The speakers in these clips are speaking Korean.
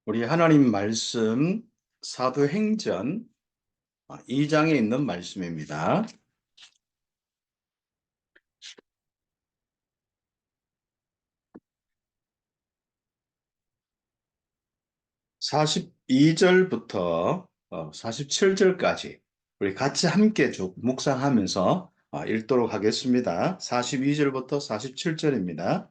우리 하나님 말씀 사도행전 2장에 있는 말씀입니다. 42절부터 47절까지 우리 같이 함께 쭉 묵상하면서 읽도록 하겠습니다. 42절부터 47절입니다.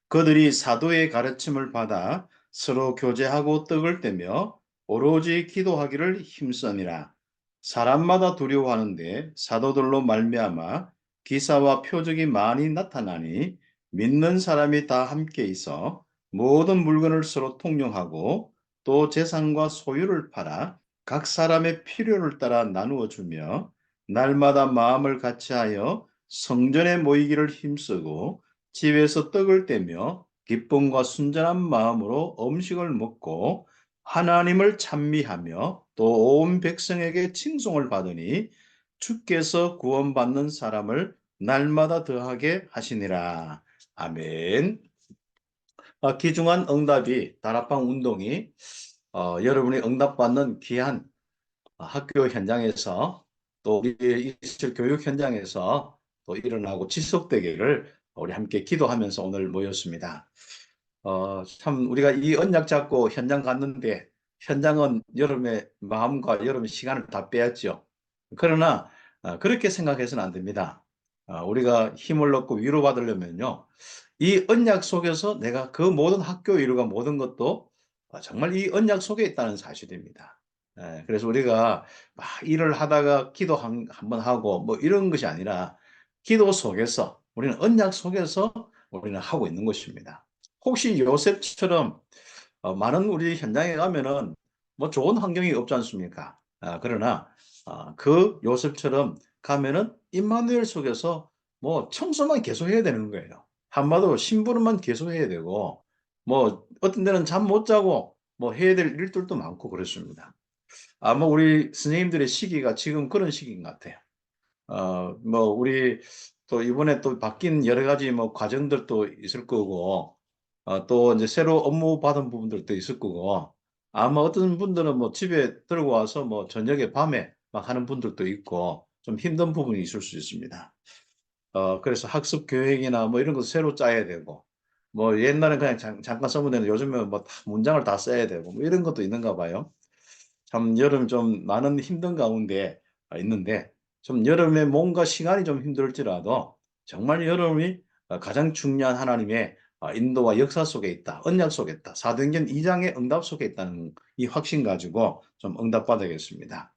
그들이 사도의 가르침을 받아 서로 교제하고 떡을 떼며 오로지 기도하기를 힘쓰니라. 사람마다 두려워하는데 사도들로 말미암아 기사와 표적이 많이 나타나니 믿는 사람이 다 함께 있어 모든 물건을 서로 통용하고 또 재산과 소유를 팔아 각 사람의 필요를 따라 나누어 주며 날마다 마음을 같이하여 성전에 모이기를 힘쓰고 집에서 떡을 떼며 기쁨과 순전한 마음으로 음식을 먹고 하나님을 찬미하며 또 온 백성에게 칭송을 받으니 주께서 구원받는 사람을 날마다 더하게 하시니라. 아멘. 귀중한 응답이 다락방 운동이 여러분이 응답받는 귀한 학교 현장에서 또 우리 이슬 교육 현장에서 또 일어나고 지속되기를 우리 함께 기도하면서 오늘 모였습니다. 참 우리가 이 언약 잡고 현장 갔는데 현장은 여러분의 마음과 여러분의 시간을 다 빼앗죠. 그러나 그렇게 생각해서는 안 됩니다. 우리가 힘을 얻고 위로받으려면요. 이 언약 속에서 내가 그 모든 학교 일과 모든 것도 정말 이 언약 속에 있다는 사실입니다. 그래서 우리가 막 일을 하다가 기도 한번 하고 뭐 이런 것이 아니라 기도 속에서 우리는 언약 속에서 우리는 하고 있는 것입니다. 혹시 요셉처럼 많은 우리 현장에 가면은 뭐 좋은 환경이 없지 않습니까? 그러나 그 요셉처럼 가면은 임마누엘 속에서 뭐 청소만 계속 해야 되는 거예요. 한마디로 심부름만 계속 해야 되고 뭐 어떤 데는 잠 못 자고 뭐 해야 될 일들도 많고 그렇습니다. 아마 우리 선생님들의 시기가 지금 그런 시기인 것 같아요. 뭐 우리 또 이번에 또 바뀐 여러 가지 뭐 과정들도 있을 거고 또 이제 새로 업무 받은 부분들도 있을 거고 아마 어떤 분들은 뭐 집에 들고 와서 뭐 저녁에 밤에 막 하는 분들도 있고 좀 힘든 부분이 있을 수 있습니다. 그래서 학습 계획이나 뭐 이런 거 새로 짜야 되고 뭐 옛날엔 그냥 잠깐 써면 되는데 요즘은 뭐 다 문장을 다 써야 되고 뭐 이런 것도 있는가 봐요. 참 여름 좀 많은 힘든 가운데 있는데 좀 여름에 뭔가 시간이 좀 힘들지라도 정말 여름이 가장 중요한 하나님의 인도와 역사 속에 있다. 언약 속에 있다. 사도행전 2장의 응답 속에 있다는 이 확신 가지고 좀 응답받아야겠습니다.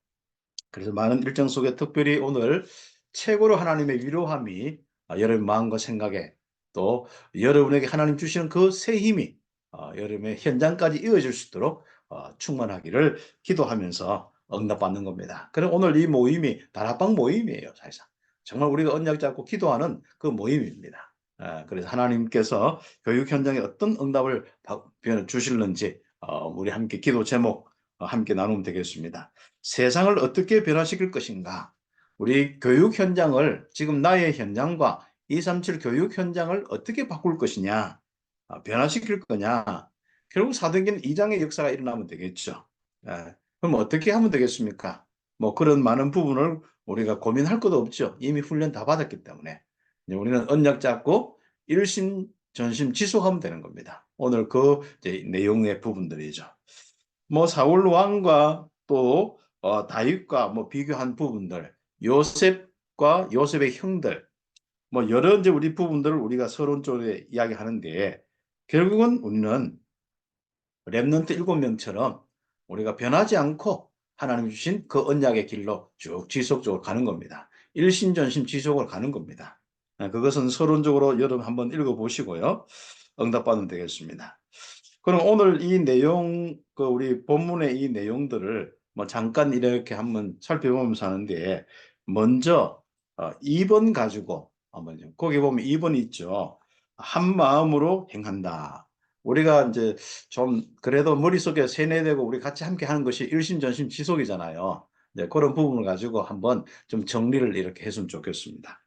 그래서 많은 일정 속에 특별히 오늘 최고로 하나님의 위로함이 여러분 마음과 생각에 또 여러분에게 하나님 주시는 그 새 힘이 여러분의 현장까지 이어질 수 있도록 충만하기를 기도하면서 응답받는 겁니다. 그럼 오늘 이 모임이 다락방 모임이에요, 사실상. 정말 우리가 언약 잡고 기도하는 그 모임입니다. 그래서 하나님께서 교육 현장에 어떤 응답을 주실는지 우리 함께 기도 제목 함께 나누면 되겠습니다. 세상을 어떻게 변화시킬 것인가? 우리 교육 현장을 지금 나의 현장과 237 교육 현장을 어떻게 바꿀 것이냐? 변화시킬 거냐? 결국 사도행전 2장의 역사가 일어나면 되겠죠. 그럼 어떻게 하면 되겠습니까? 뭐 그런 많은 부분을 우리가 고민할 것도 없죠. 이미 훈련 다 받았기 때문에. 이제 우리는 언약 잡고 일심 전심 지속하면 되는 겁니다. 오늘 그 이제 내용의 부분들이죠. 뭐 사울 왕과 또 다윗과 뭐 비교한 부분들, 요셉과 요셉의 형들, 뭐 여러 이제 우리 부분들을 우리가 서론적으로 이야기하는데 결국은 우리는 렘넌트 7명처럼 우리가 변하지 않고 하나님 주신 그 언약의 길로 쭉 지속적으로 가는 겁니다. 일심전심 지속을 가는 겁니다. 그것은 서론적으로 여러분 한번 읽어보시고요. 응답받으면 되겠습니다. 그럼 오늘 이 내용, 그 우리 본문의 이 내용들을 뭐 잠깐 이렇게 한번 살펴보면서 하는데, 먼저 2번 가지고 한번 거기 보면 2번 있죠. 한 마음으로 행한다. 우리가 이제 좀 그래도 머릿속에 세뇌되고 우리 같이 함께 하는 것이 일심전심 지속이잖아요. 네, 그런 부분을 가지고 한번 좀 정리를 이렇게 했으면 좋겠습니다.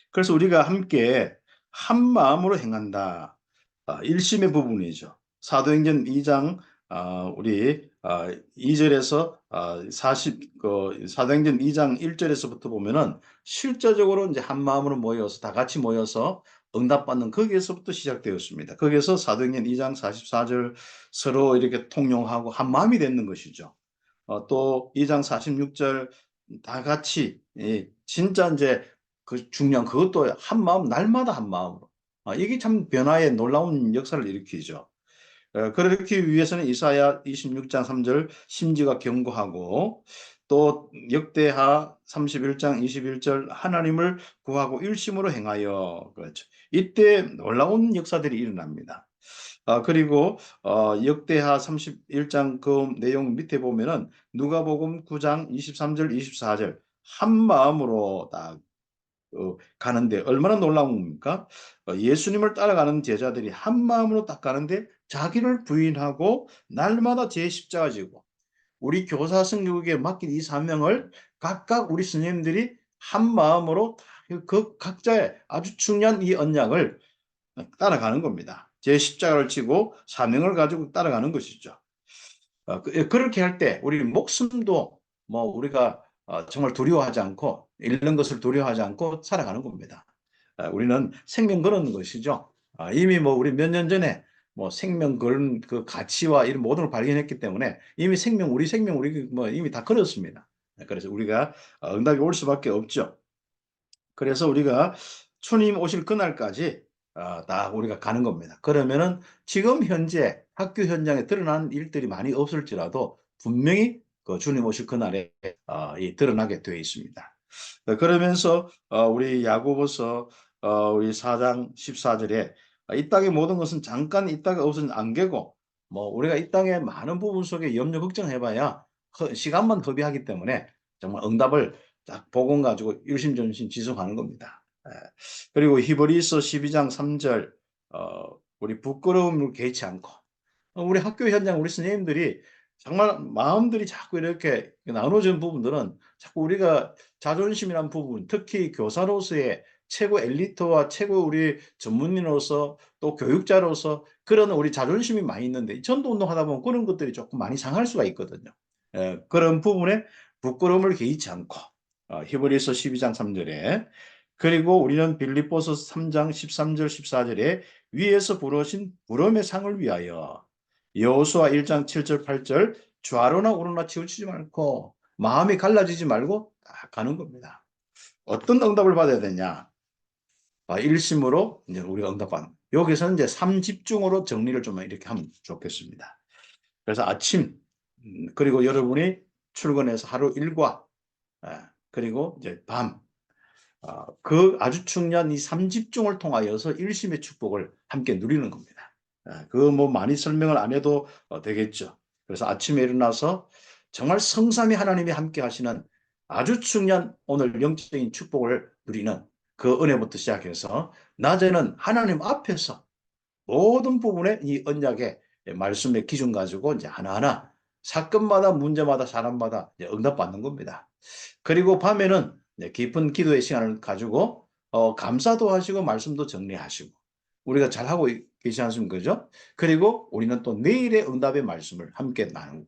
그래서 우리가 함께 한 마음으로 행한다. 일심의 부분이죠. 사도행전 2장 우리 2절에서 사도행전 2장 1절에서부터 보면은 실제적으로 이제 한 마음으로 모여서 다 같이 모여서 응답받는 거기에서부터 시작되었습니다. 거기에서 사도행전 2장 44절 서로 이렇게 통용하고 한 마음이 되는 것이죠. 또 2장 46절 다 같이 진짜 이제 그 중요한 그것도 한 마음 날마다 한 마음으로 이게 참 변화의 놀라운 역사를 일으키죠. 그렇기 위해서는 이사야 26장 3절 심지가 경고하고 또 역대하 31장 21절 하나님을 구하고 일심으로 행하여 그렇죠. 이때 놀라운 역사들이 일어납니다. 그리고 역대하 31장 그 내용 밑에 보면은 누가복음 9장 23절 24절 한 마음으로 딱 가는데 얼마나 놀라운 겁니까? 예수님을 따라가는 제자들이 한 마음으로 딱 가는데 자기를 부인하고 날마다 제 십자가 지고 우리 교사 성교국에 맡긴 이 사명을 각각 우리 스님들이 한 마음으로 그 각자의 아주 중요한 이 언약을 따라가는 겁니다. 제 십자가를 지고 사명을 가지고 따라가는 것이죠. 그렇게 할 때 우리 목숨도 뭐 우리가 정말 두려워하지 않고 잃는 것을 두려워하지 않고 살아가는 겁니다. 우리는 생명 걸는 것이죠. 이미 뭐 우리 몇 년 전에 뭐 생명 그런 그 가치와 이런 모든 걸 발견했기 때문에 이미 우리 생명 우리 뭐 이미 다 걸었습니다. 그래서 우리가 응답이 올 수밖에 없죠. 그래서 우리가 주님 오실 그날까지 다 우리가 가는 겁니다. 그러면은 지금 현재 학교 현장에 드러난 일들이 많이 없을지라도 분명히 그 주님 오실 그날에 드러나게 되어 있습니다. 그러면서 우리 야고보서 우리 4장 14절에 이 땅의 모든 것은 잠깐 있다가 없어진 안개고 뭐 우리가 이 땅의 많은 부분 속에 염려 걱정해봐야 시간만 허비하기 때문에 정말 응답을 딱 복음 가지고 일심전심 지속하는 겁니다. 그리고 히브리서 12장 3절 우리 부끄러움을 개의치 않고 우리 학교 현장 우리 선생님들이 정말 마음들이 자꾸 이렇게 나눠진 부분들은 자꾸 우리가 자존심이란 부분, 특히 교사로서의 최고 엘리트와 최고 우리 전문인으로서 또 교육자로서 그런 우리 자존심이 많이 있는데 전도 운동하다 보면 그런 것들이 조금 많이 상할 수가 있거든요. 그런 부분에 부끄러움을 개의치 않고 히브리서 12장 3절에 그리고 우리는 빌립보서 3장 13절 14절에 위에서 부르신 부름의 상을 위하여 여호수아 1장 7절 8절 좌로나 우로나 치우치지 말고 마음이 갈라지지 말고 딱 가는 겁니다. 어떤 응답을 받아야 되냐? 일심으로 이제 우리가 응답받는. 여기서는 이제 삼집중으로 정리를 좀 이렇게 하면 좋겠습니다. 그래서 아침 그리고 여러분이 출근해서 하루 일과 그리고 이제 밤 그 아주 중요한 이 삼집중을 통하여서 일심의 축복을 함께 누리는 겁니다. 그거 뭐 많이 설명을 안 해도 되겠죠. 그래서 아침에 일어나서 정말 성삼위 하나님이 함께 하시는 아주 중요한 오늘 영적인 축복을 누리는 그 은혜부터 시작해서 낮에는 하나님 앞에서 모든 부분에 이 언약의 말씀의 기준 가지고 이제 하나하나 사건마다 문제마다 사람마다 응답받는 겁니다. 그리고 밤에는 깊은 기도의 시간을 가지고 감사도 하시고 말씀도 정리하시고 우리가 잘하고 계시 않습니까? 그죠? 그리고 우리는 또 내일의 응답의 말씀을 함께 나누고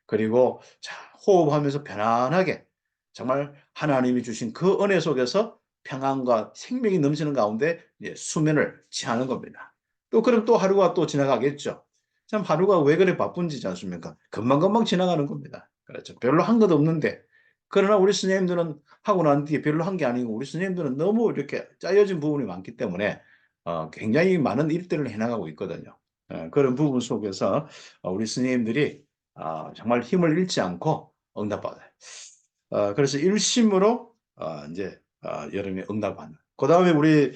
그리고 자, 호흡하면서 편안하게 정말 하나님이 주신 그 은혜 속에서 평안과 생명이 넘치는 가운데 수면을 취하는 겁니다. 또 그럼 또 하루가 또 지나가겠죠. 참 하루가 왜 그래 바쁜지 않습니까? 금방금방 지나가는 겁니다. 그렇죠. 별로 한 것 없는데 그러나 우리 스님들은 하고 난 뒤에 별로 한 게 아니고 우리 스님들은 너무 이렇게 짜여진 부분이 많기 때문에 굉장히 많은 일들을 해나가고 있거든요. 그런 부분 속에서 우리 스님들이 정말 힘을 잃지 않고 응답받아요. 그래서 일심으로 이제 여름에 응답하는. 그 다음에 우리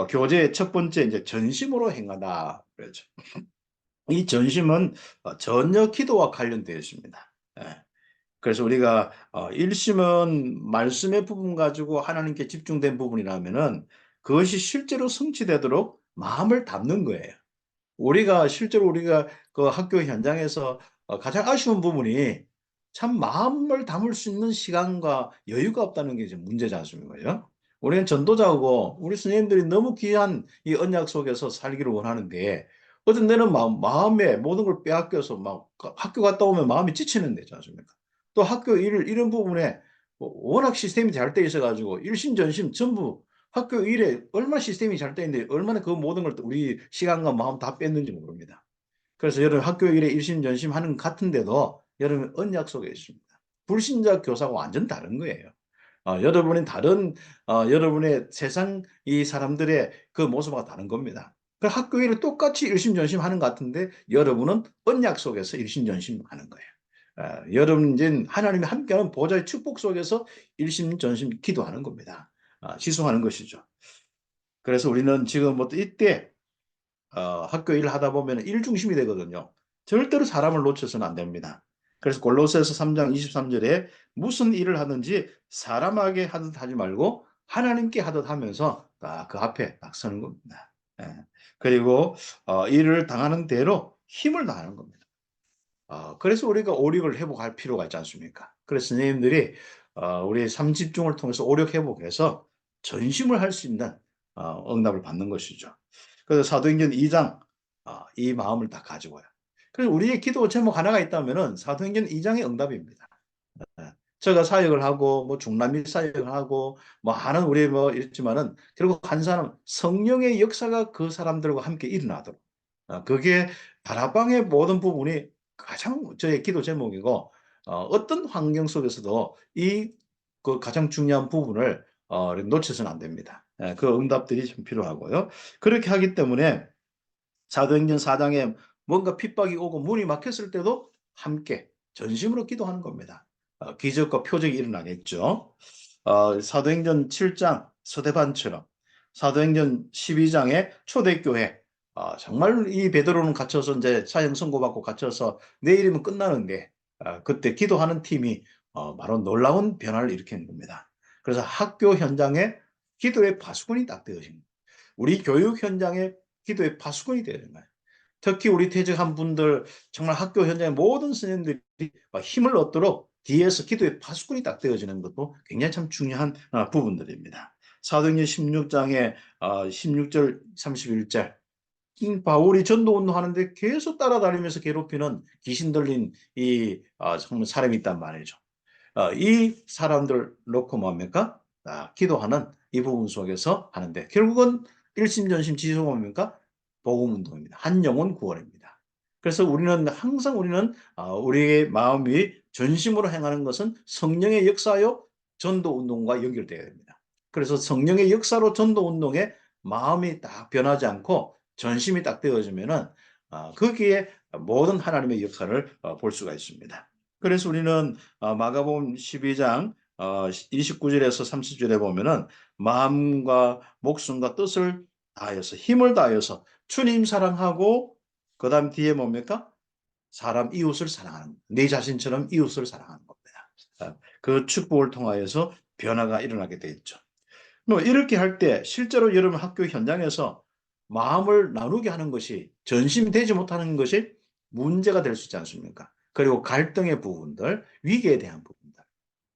교재의 첫 번째 이제 전심으로 행하다. 그렇죠. 이 전심은 전혀 기도와 관련되어 있습니다. 그래서 우리가 일심은 말씀의 부분 가지고 하나님께 집중된 부분이라면은 그것이 실제로 성취되도록 마음을 담는 거예요. 실제로 우리가 그 학교 현장에서 가장 아쉬운 부분이 참 마음을 담을 수 있는 시간과 여유가 없다는 게 이제 문제지 않습니까? 우리는 전도자고 우리 선생님들이 너무 귀한 이 언약 속에서 살기를 원하는데 어떤 데는 마음에 모든 걸 빼앗겨서 막 학교 갔다 오면 마음이 지치는 데지 않습니까? 또 학교 이런 부분에 워낙 시스템이 잘 돼 있어가지고 일심전심 전부 학교 일에 얼마나 시스템이 잘 돼 있는데 얼마나 그 모든 걸 우리 시간과 마음 다 뺐는지 모릅니다. 그래서 여러분 학교 일에 일심전심 하는 것 같은데도 여러분 언약 속에 있습니다. 불신자 교사가 완전 다른 거예요. 여러분은 다른 여러분의 세상 이 사람들의 그 모습과 다른 겁니다. 그 학교 일을 똑같이 일심전심 하는 것 같은데 여러분은 언약 속에서 일심전심 하는 거예요. 여러분 이제 하나님이 함께하는 보좌의 축복 속에서 일심전심 기도하는 겁니다. 지속하는 것이죠. 그래서 우리는 지금부터 이때 학교 일을 하다 보면 일 중심이 되거든요. 절대로 사람을 놓쳐서는 안 됩니다. 그래서 골로새서 3장 23절에 무슨 일을 하든지 사람에게 하듯 하지 말고 하나님께 하듯 하면서 딱 그 앞에 딱 서는 겁니다. 예. 그리고 일을 당하는 대로 힘을 다하는 겁니다. 그래서 우리가 오력을 회복할 필요가 있지 않습니까? 그래서 선생님들이 우리 삼집중을 통해서 오력 회복해서 전심을 할 수 있는 응답을 받는 것이죠. 그래서 사도행전 2장 이 마음을 다 가지고요. 그래서 우리의 기도 제목 하나가 있다면은 사도행전 2장의 응답입니다. 예. 제가 사역을 하고 뭐 중남미 사역을 하고 뭐 하는 우리 뭐 있지만은 결국 한 사람 성령의 역사가 그 사람들과 함께 일어나도록 그게 다락방의 모든 부분이 가장 저의 기도 제목이고 어떤 환경 속에서도 이 그 가장 중요한 부분을 놓쳐서는 안 됩니다. 예, 그 응답들이 좀 필요하고요. 그렇게 하기 때문에 사도행전 4장에 뭔가 핍박이 오고 문이 막혔을 때도 함께 전심으로 기도하는 겁니다. 기적과 표적이 일어나겠죠. 사도행전 7장 서대반처럼 사도행전 12장의 초대교회 정말 이 베드로는 갇혀서 이제 사형 선고받고 갇혀서 내일이면 끝나는데 그때 기도하는 팀이 바로 놀라운 변화를 일으키는 겁니다. 그래서 학교 현장에 기도의 파수꾼이 딱 되어진 거예요. 우리 교육 현장에 기도의 파수꾼이 되어야 되는 거예요. 특히 우리 퇴직한 분들 정말 학교 현장의 모든 선생님들이 힘을 얻도록 뒤에서 기도의 파수꾼이 딱 되어지는 것도 굉장히 참 중요한 부분들입니다. 사도행전 16장에 16절 31절 바울이 전도운동 하는데 계속 따라다니면서 괴롭히는 귀신 들린 이 정말 사람이 있단 말이죠. 이 사람들 놓고 뭡니까? 기도하는 이 부분 속에서 하는데 결국은 일심전심 지속 뭡니까? 복음 운동입니다. 한 영혼 구원입니다. 그래서 우리는 우리의 마음이 전심으로 행하는 것은 성령의 역사요 전도 운동과 연결되어야 됩니다. 그래서 성령의 역사로 전도 운동에 마음이 딱 변하지 않고 전심이 딱 되어지면은 거기에 모든 하나님의 역사를 볼 수가 있습니다. 그래서 우리는 마가복음 12장 29절에서 30절에 보면은 마음과 목숨과 뜻을 다하여서 힘을 다하여서 주님 사랑하고 그다음 뒤에 뭡니까? 사람 이웃을 사랑하는 내 자신처럼 이웃을 사랑하는 겁니다. 그 축복을 통하여서 변화가 일어나게 돼 있죠. 뭐 이렇게 할 때 실제로 여러분 학교 현장에서 마음을 나누게 하는 것이 전심되지 못하는 것이 문제가 될 수 있지 않습니까? 그리고 갈등의 부분들, 위기에 대한 부분들.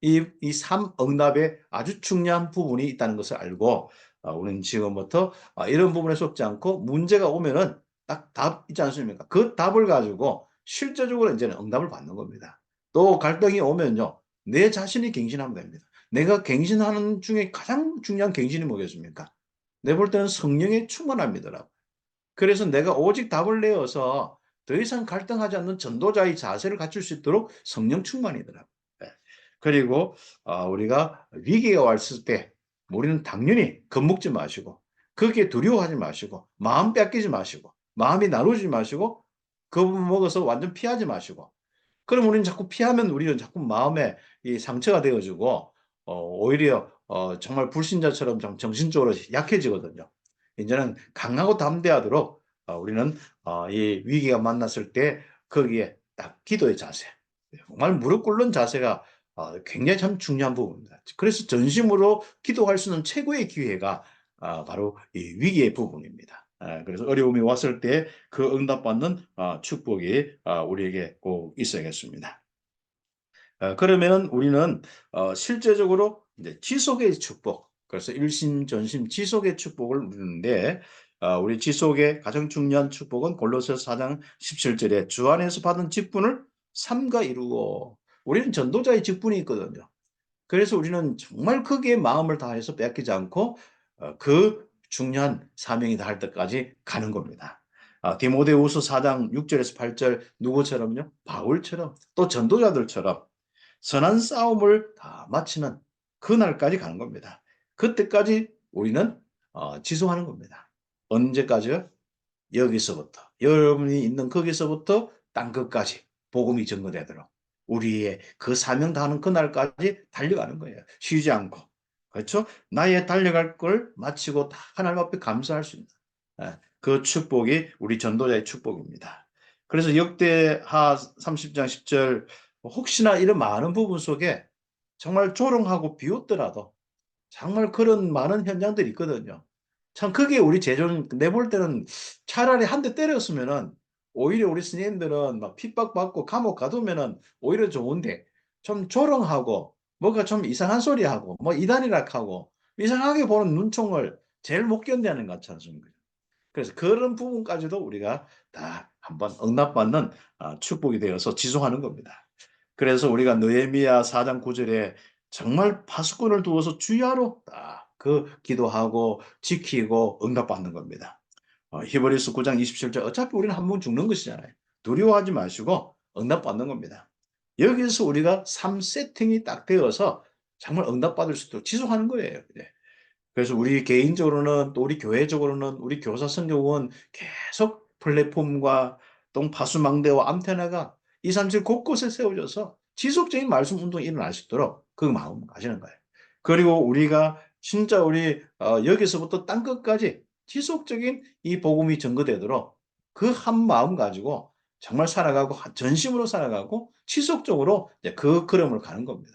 이 삼응답에 아주 중요한 부분이 있다는 것을 알고 우리는 지금부터 이런 부분에 속지 않고 문제가 오면은 딱 답 있지 않습니까? 그 답을 가지고 실제적으로 이제는 응답을 받는 겁니다. 또 갈등이 오면요. 내 자신이 갱신하면 됩니다. 내가 갱신하는 중에 가장 중요한 갱신이 뭐겠습니까? 내 볼 때는 성령의 충만함이더라고요. 그래서 내가 오직 답을 내어서 더 이상 갈등하지 않는 전도자의 자세를 갖출 수 있도록 성령 충만이더라고요. 예. 그리고 우리가 위기가 왔을 때 우리는 당연히 겁먹지 마시고 거기에 두려워하지 마시고 마음 뺏기지 마시고 마음이 나누지 마시고 겁을 먹어서 완전 피하지 마시고 그럼 우리는 자꾸 피하면 우리는 자꾸 마음에 이 상처가 되어지고 오히려 정말 불신자처럼 좀 정신적으로 약해지거든요. 이제는 강하고 담대하도록 우리는 이 위기가 만났을 때 거기에 딱 기도의 자세, 정말 무릎 꿇는 자세가 굉장히 참 중요한 부분입니다. 그래서 전심으로 기도할 수 있는 최고의 기회가 바로 이 위기의 부분입니다. 그래서 어려움이 왔을 때 그 응답받는 축복이 우리에게 꼭 있어야겠습니다. 그러면 우리는 실제적으로 이제 지속의 축복, 그래서 일심 전심 지속의 축복을 누리는데 우리 지속의 가장 중요한 축복은 골로새 4장 17절에 주 안에서 받은 직분을 삼가 이루고, 우리는 전도자의 직분이 있거든요. 그래서 우리는 정말 크게 마음을 다해서 뺏기지 않고 그 중요한 사명이 다할 때까지 가는 겁니다. 디모데후서 4장 6절에서 8절 누구처럼요? 바울처럼, 또 전도자들처럼 선한 싸움을 다 마치는 그날까지 가는 겁니다. 그때까지 우리는 지속하는 겁니다. 언제까지요? 여기서부터, 여러분이 있는 거기서부터 땅끝까지 복음이 전거되도록 우리의 그 사명 다하는 그날까지 달려가는 거예요. 쉬지 않고. 그렇죠? 나의 달려갈 걸 마치고 다 하나님 앞에 감사할 수 있는 그 축복이 우리 전도자의 축복입니다. 그래서 역대하 30장 10절, 혹시나 이런 많은 부분 속에 정말 조롱하고 비웃더라도 정말 그런 많은 현장들이 있거든요. 참 그게 우리 제존, 내볼 때는 차라리 한 대 때렸으면은 오히려 우리 스님들은 막 핍박받고 감옥 가두면은 오히려 좋은데, 좀 조롱하고 뭔가 좀 이상한 소리 하고 뭐 이단이라 하고 이상하게 보는 눈총을 제일 못 견디는 것 같지 않습니까? 그래서 그런 부분까지도 우리가 다 한번 응답받는 축복이 되어서 지속하는 겁니다. 그래서 우리가 느헤미야 4장 9절에 정말 파수꾼을 두어서 주야로 그 기도하고 지키고 응답받는 겁니다. 히브리서 9장 27절, 어차피 우리는 한 번 죽는 것이잖아요. 두려워하지 마시고 응답받는 겁니다. 여기서 우리가 3세팅이 딱 되어서 정말 응답받을 수 있도록 지속하는 거예요. 네. 그래서 우리 개인적으로는, 또 우리 교회적으로는, 우리 교사 선교원 계속 플랫폼과 또 파수망대와 안테나가 2, 3, 7 곳곳에 세워져서 지속적인 말씀 운동이 일어날 수 있도록 그 마음 가지는 거예요. 그리고 우리가 진짜 우리 여기서부터 땅끝까지 지속적인 이 복음이 전거되도록 그 한 마음 가지고 정말 살아가고 전심으로 살아가고 지속적으로 이제 그 걸음을 가는 겁니다.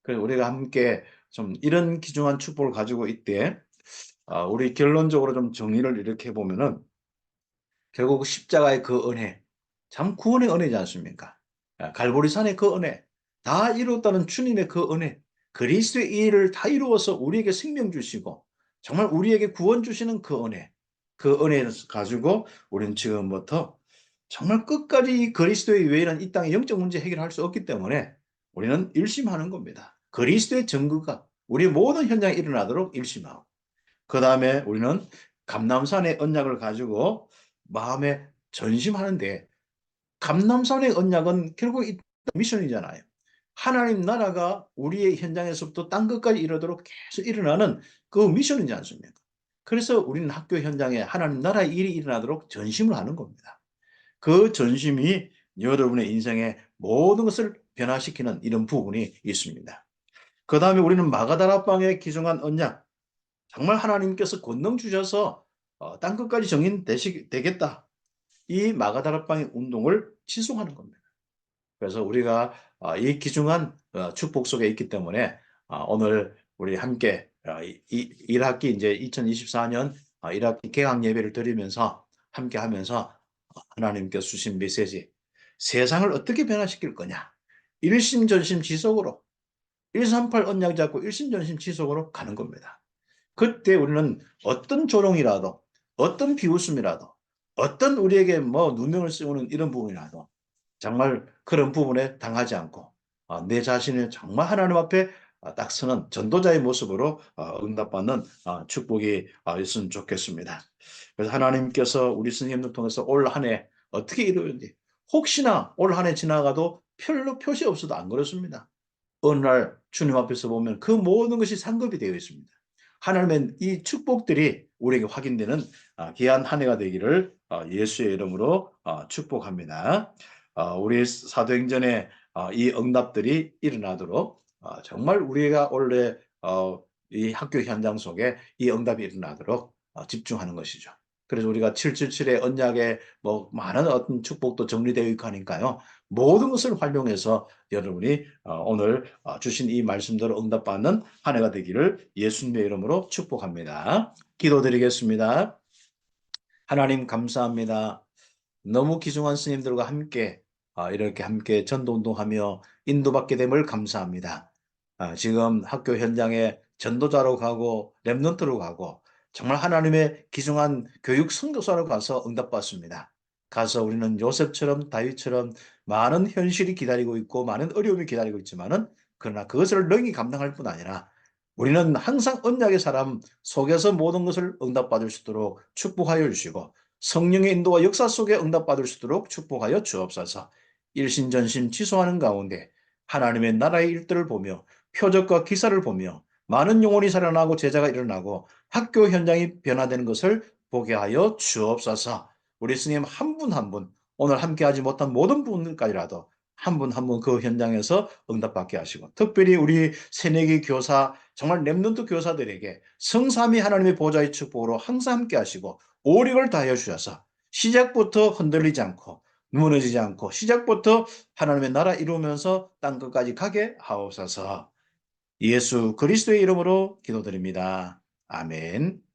그래서 우리가 함께 좀 이런 귀중한 축복을 가지고 있대. 우리 결론적으로 좀 정리를 이렇게 해보면은 결국 십자가의 그 은혜, 참 구원의 은혜지 않습니까? 갈보리산의 그 은혜, 다 이루었다는 주님의 그 은혜, 그리스도의 일을 다 이루어서 우리에게 생명 주시고 정말 우리에게 구원 주시는 그 은혜, 그 은혜를 가지고 우리는 지금부터 정말 끝까지 그리스도의 외에는 이 땅의 영적 문제 해결할 수 없기 때문에 우리는 일심하는 겁니다. 그리스도의 증거가 우리 모든 현장에 일어나도록 일심하고, 그 다음에 우리는 감람산의 언약을 가지고 마음에 전심하는데, 감람산의 언약은 결국 이 미션이잖아요. 하나님 나라가 우리의 현장에서부터 땅 끝까지 이르도록 계속 일어나는 그 미션이지 않습니까? 그래서 우리는 학교 현장에 하나님 나라의 일이 일어나도록 전심을 하는 겁니다. 그 전심이 여러분의 인생의 모든 것을 변화시키는 이런 부분이 있습니다. 그 다음에 우리는 마가다락방의 귀중한 언약, 정말 하나님께서 권능 주셔서 땅끝까지 되겠다. 이 마가다락방의 운동을 지속하는 겁니다. 그래서 우리가 이 귀중한 축복 속에 있기 때문에 오늘 우리 함께 1학기 이제 2024년 1학기 개강 예배를 드리면서 함께 하면서 하나님께서 주신 메시지, 세상을 어떻게 변화시킬 거냐, 일심전심 지속으로 138 언약 잡고 일심전심 지속으로 가는 겁니다. 그때 우리는 어떤 조롱이라도, 어떤 비웃음이라도, 어떤 우리에게 뭐 누명을 씌우는 이런 부분이라도 정말 그런 부분에 당하지 않고 내 자신을 정말 하나님 앞에 딱 서는 전도자의 모습으로 응답받는 축복이 있으면 좋겠습니다. 그래서 하나님께서 우리 스님들 통해서 올 한 해 어떻게 이루었는지, 혹시나 올 한 해 지나가도 별로 표시 없어도 안 그렇습니다. 어느 날 주님 앞에서 보면 그 모든 것이 상급이 되어 있습니다. 하나님의 이 축복들이 우리에게 확인되는 귀한 한 해가 되기를 예수의 이름으로 축복합니다. 우리 사도행전에 이 응답들이 일어나도록 정말 우리가 원래 이 학교 현장 속에 이 응답이 일어나도록 집중하는 것이죠. 그래서 우리가 777의 언약에 뭐 많은 어떤 축복도 정리되어 있고 하니까요. 모든 것을 활용해서 여러분이 오늘 주신 이 말씀대로 응답받는 한 해가 되기를 예수님의 이름으로 축복합니다. 기도드리겠습니다. 하나님 감사합니다. 너무 귀중한 스님들과 함께 이렇게 함께 전도운동하며 인도받게 됨을 감사합니다. 지금 학교 현장에 전도자로 가고 랩런트로 가고 정말 하나님의 귀중한 교육 선교사로 가서 응답받습니다. 가서 우리는 요셉처럼 다윗처럼 많은 현실이 기다리고 있고 많은 어려움이 기다리고 있지만은 그러나 그것을 능히 감당할 뿐 아니라 우리는 항상 언약의 사람 속에서 모든 것을 응답받을 수 있도록 축복하여 주시고 성령의 인도와 역사 속에 응답받을 수 있도록 축복하여 주옵소서. 일신전심 취소하는 가운데 하나님의 나라의 일들을 보며 표적과 기사를 보며 많은 영혼이 살아나고 제자가 일어나고 학교 현장이 변화되는 것을 보게 하여 주옵소서. 우리 스님 한 분 한 분, 오늘 함께하지 못한 모든 분들까지라도 한 분 한 분 그 현장에서 응답받게 하시고 특별히 우리 새내기 교사 정말 렘넌트 교사들에게 성삼위 하나님의 보좌의 축복으로 항상 함께 하시고 오력을 다하여 주셔서 시작부터 흔들리지 않고 무너지지 않고 시작부터 하나님의 나라 이루면서 땅끝까지 가게 하옵소서. 예수 그리스도의 이름으로 기도드립니다. 아멘.